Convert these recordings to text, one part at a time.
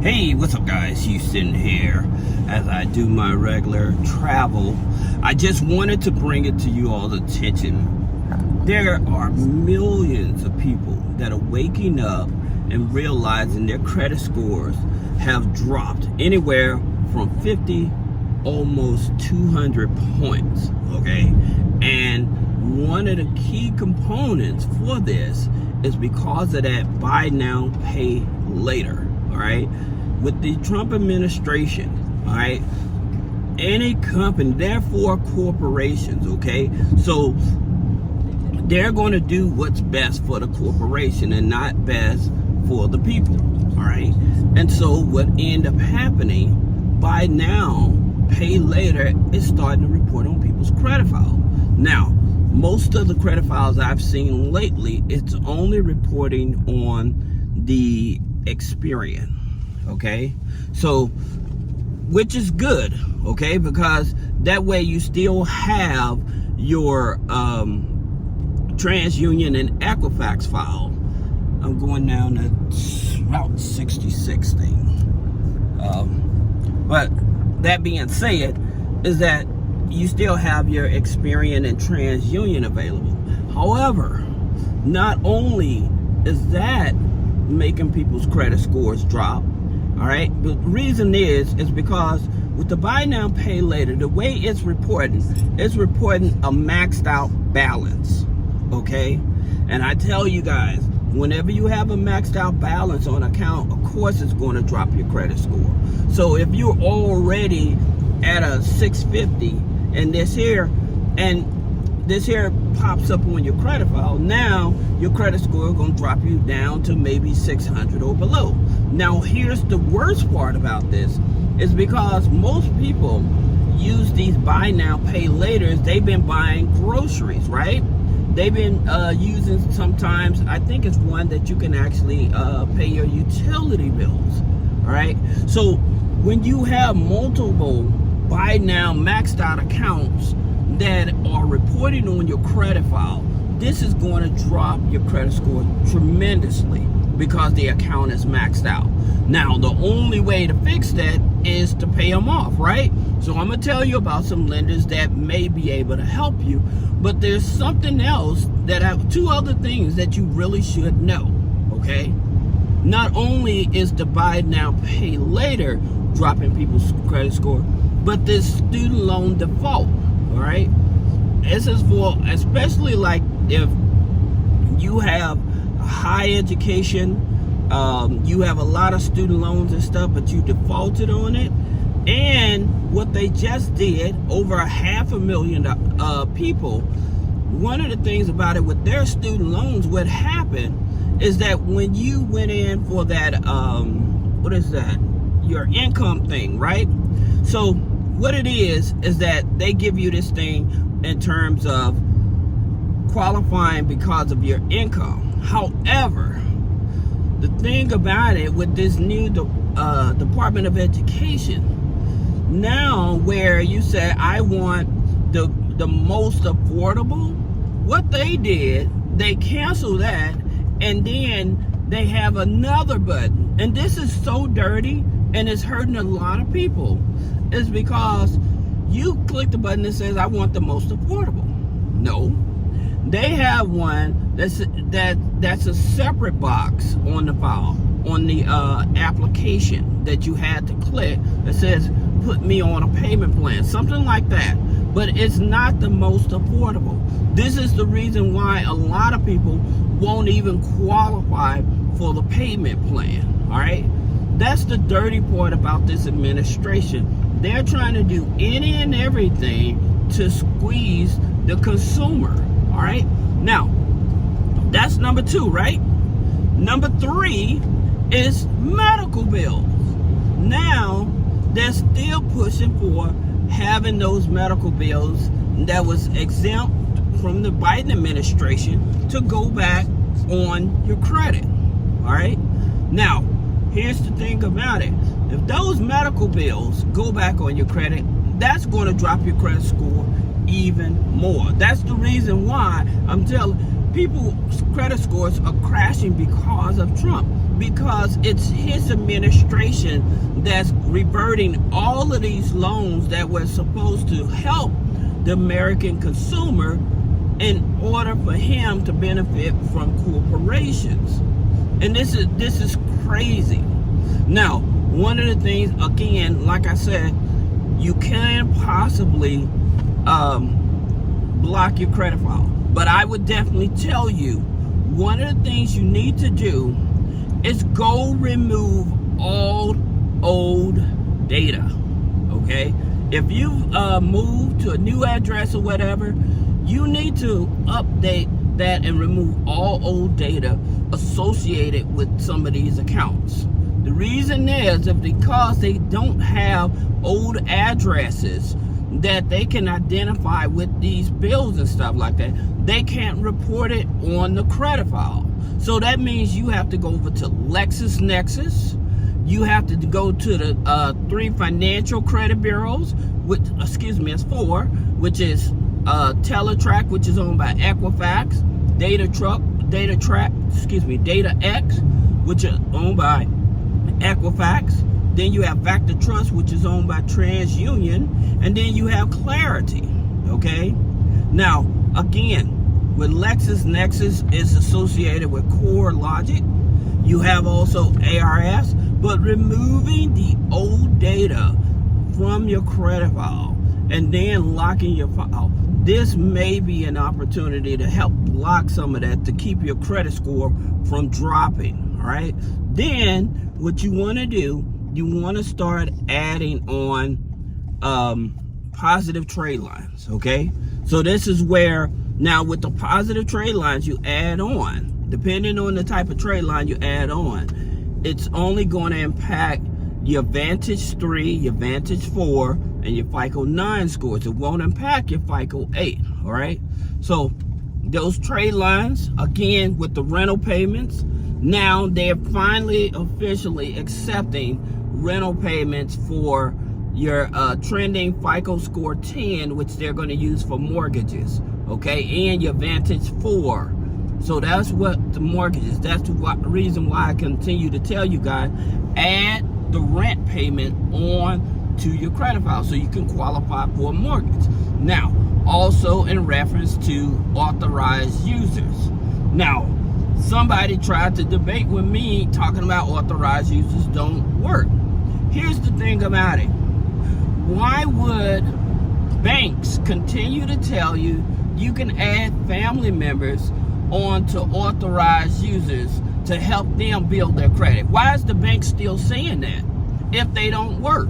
Hey, what's up guys? Houston here. As I do my regular travel, I just wanted to bring it to you all's attention. There are millions of people that are waking up and realizing their credit scores have dropped anywhere from 50 almost 200 points, okay? And one of the key components for this is because of that buy now, pay later. All right, with the Trump administration, all right, any company, therefore corporations, okay, so they're going to do what's best for the corporation and not best for the people, all right. And so what end up happening, buy now, pay later, is starting to report on people's credit file. Now, most of the credit files I've seen lately, it's only reporting on the Experian, okay, so which is good, okay, because that way you still have your TransUnion and Equifax file. I'm going down to Route 66 thing, but that being said, is that you still have your Experian and TransUnion available. However, not only is that making people's credit scores drop, all right, but the reason is because with the buy now pay later, the way it's reporting a maxed out balance, okay. And I tell you guys, whenever you have a maxed out balance on account, of course it's going to drop your credit score. So if you're already at a 650 and this here pops up on your credit file, now your credit score is going to drop you down to maybe 600 or below. Now here's the worst part about this, is because most people use these buy now pay laters. They've been buying groceries, right? They've been using, sometimes I think it's one that you can actually pay your utility bills, all right? So when you have multiple buy now maxed out accounts that are reporting on your credit file, this is going to drop your credit score tremendously because the account is maxed out. Now, the only way to fix that is to pay them off, right? So I'm going to tell you about some lenders that may be able to help you, but there's something else that two other things that you really should know, okay? Not only is the buy now, pay later dropping people's credit score, but this student loan default, all right? This is for, especially like if you have high education, you have a lot of student loans and stuff, but you defaulted on it. And what they just did, over 500,000 people, one of the things about it with their student loans, what happened is that when you went in for that, what is that? Your income thing, right? So what it is that they give you this thing in terms of qualifying because of your income. However, the thing about it with this new Department of Education, now where you say, I want the most affordable, what they did, they canceled that, and then they have another button. And this is so dirty, and it's hurting a lot of people. It's because you click the button that says, I want the most affordable. No, they have one that's a separate box on the file, on the application that you had to click that says, put me on a payment plan, something like that. But it's not the most affordable. This is the reason why a lot of people won't even qualify for the payment plan, all right? That's the dirty part about this administration. They're trying to do any and everything to squeeze the consumer, all right? Now, that's number 2, right? Number 3 is medical bills. Now, they're still pushing for having those medical bills that was exempt from the Biden administration to go back on your credit, all right? Now, here's the thing about it. If those medical bills go back on your credit, that's going to drop your credit score even more. That's the reason why I'm telling people's credit scores are crashing because of Trump. because it's his administration that's reverting all of these loans that were supposed to help the American consumer in order for him to benefit from corporations. And this is crazy. Now, one of the things, again, like I said, you can possibly block your credit file. But I would definitely tell you, one of the things you need to do is go remove all old data, okay? If you've moved to a new address or whatever, you need to update that and remove all old data associated with some of these accounts. The reason is because they don't have old addresses that they can identify with these bills and stuff like that. They can't report it on the credit file. So that means you have to go over to Lexus Nexus. You have to go to the 3 financial credit bureaus, which, it's 4, which is Teletrack, which is owned by Equifax, DataX, which is owned by Equifax. Then you have Vector Trust, which is owned by TransUnion, and then you have Clarity. Okay. Now, again, with Lexus Nexus is associated with Core Logic. You have also ARS, but removing the old data from your credit file and then locking your file, this may be an opportunity to help block some of that to keep your credit score from dropping. All right. Then what you want to do, you want to start adding on positive trade lines. Okay. So this is where, now with the positive trade lines you add on, depending on the type of trade line you add on, it's only going to impact your Vantage 3, your Vantage 4, and your FICO 9 scores. It won't impact your FICO 8, all right? So those trade lines, again, with the rental payments, now they're finally officially accepting rental payments for your trending FICO score 10, which they're going to use for mortgages, okay, and your Vantage 4. So that's what the mortgages, that's the reason why I continue to tell you guys, add the rent payment on to your credit file so you can qualify for a mortgage. Now, also in reference to authorized users. Now, somebody tried to debate with me talking about authorized users don't work. Here's the thing about it. Why would banks continue to tell you you can add family members onto authorized users to help them build their credit? Why is the bank still saying that if they don't work?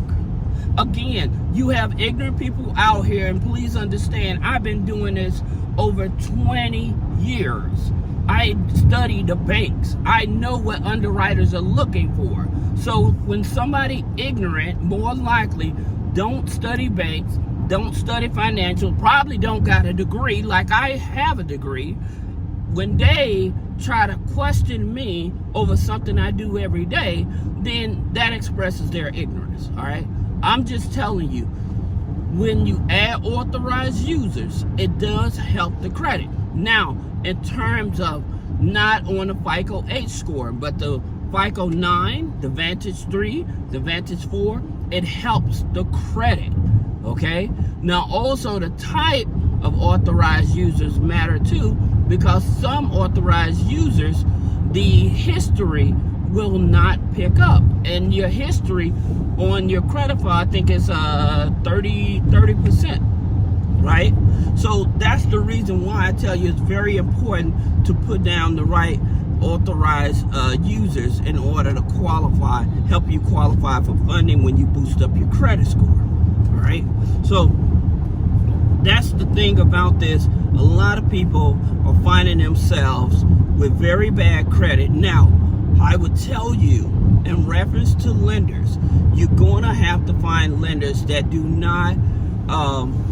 Again, you have ignorant people out here, and please understand, I've been doing this over 20 years. I study the banks. I know what underwriters are looking for. So when somebody ignorant, more likely don't study banks, don't study financial, probably don't got a degree like I have a degree, when they try to question me over something I do every day, then that expresses their ignorance, all right? I'm just telling you, when you add authorized users, it does help the credit. Now, in terms of not on the FICO 8 score, but the FICO 9, the Vantage 3, the Vantage 4, it helps the credit, okay? Now, also the type of authorized users matter too, because some authorized users, the history will not pick up, and your history on your credit file, I think it's 30%, right? So that's the reason why I tell you it's very important to put down the right authorized users in order to qualify, help you qualify for funding when you boost up your credit score, all right? So that's the thing about this. A lot of people are finding themselves with very bad credit. Now, I would tell you, in reference to lenders, you're going to have to find lenders that do not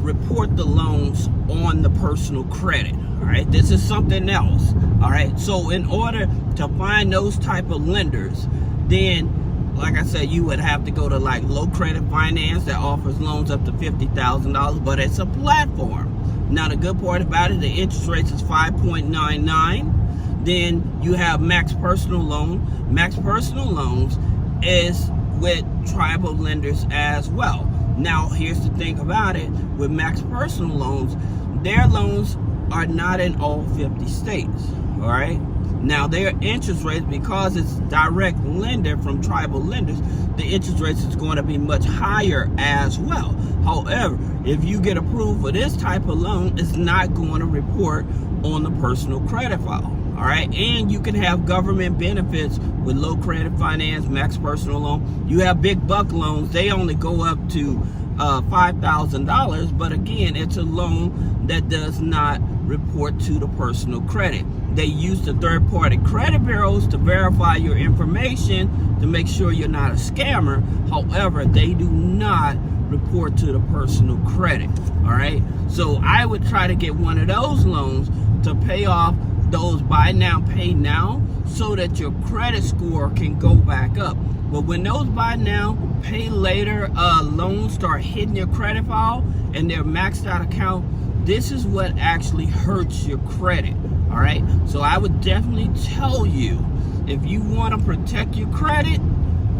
report the loans on the personal credit. All right, this is something else. All right, so in order to find those type of lenders, then, like I said, you would have to go to like Low Credit Finance that offers loans up to $50,000, but it's a platform. Now, the good part about it, the interest rate is 5.99. Then you have max personal loan. Max personal loans is with tribal lenders as well. Now, here's the thing about it. With max personal loans, their loans are not in all 50 states, all right? Now, their interest rates, because it's direct lender from tribal lenders, the interest rates is going to be much higher as well. However, if you get approved for this type of loan, it's not going to report on the personal credit file. All right, and you can have government benefits with low credit finance, max personal loan. You have big buck loans; they only go up to $5,000. But again, it's a loan that does not report to the personal credit. They use the third-party credit bureaus to verify your information to make sure you're not a scammer. However, they do not report to the personal credit. All right, so I would try to get one of those loans to pay off those buy now, pay now, so that your credit score can go back up. But when those buy now, pay later loans start hitting your credit file and they're maxed out account, this is what actually hurts your credit. All right, so I would definitely tell you, if you want to protect your credit,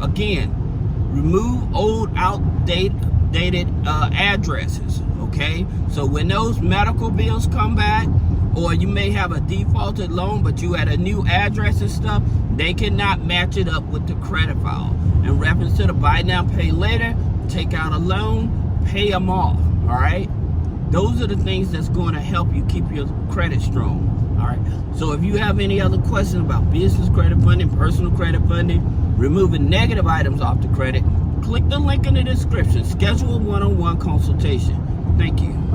again, remove old outdated addresses. Okay, so when those medical bills come back, or you may have a defaulted loan, but you had a new address and stuff, they cannot match it up with the credit file. In reference to the buy now, pay later, take out a loan, pay them off, all right? Those are the things that's going to help you keep your credit strong, all right? So if you have any other questions about business credit funding, personal credit funding, removing negative items off the credit, click the link in the description. Schedule a one-on-one consultation. Thank you.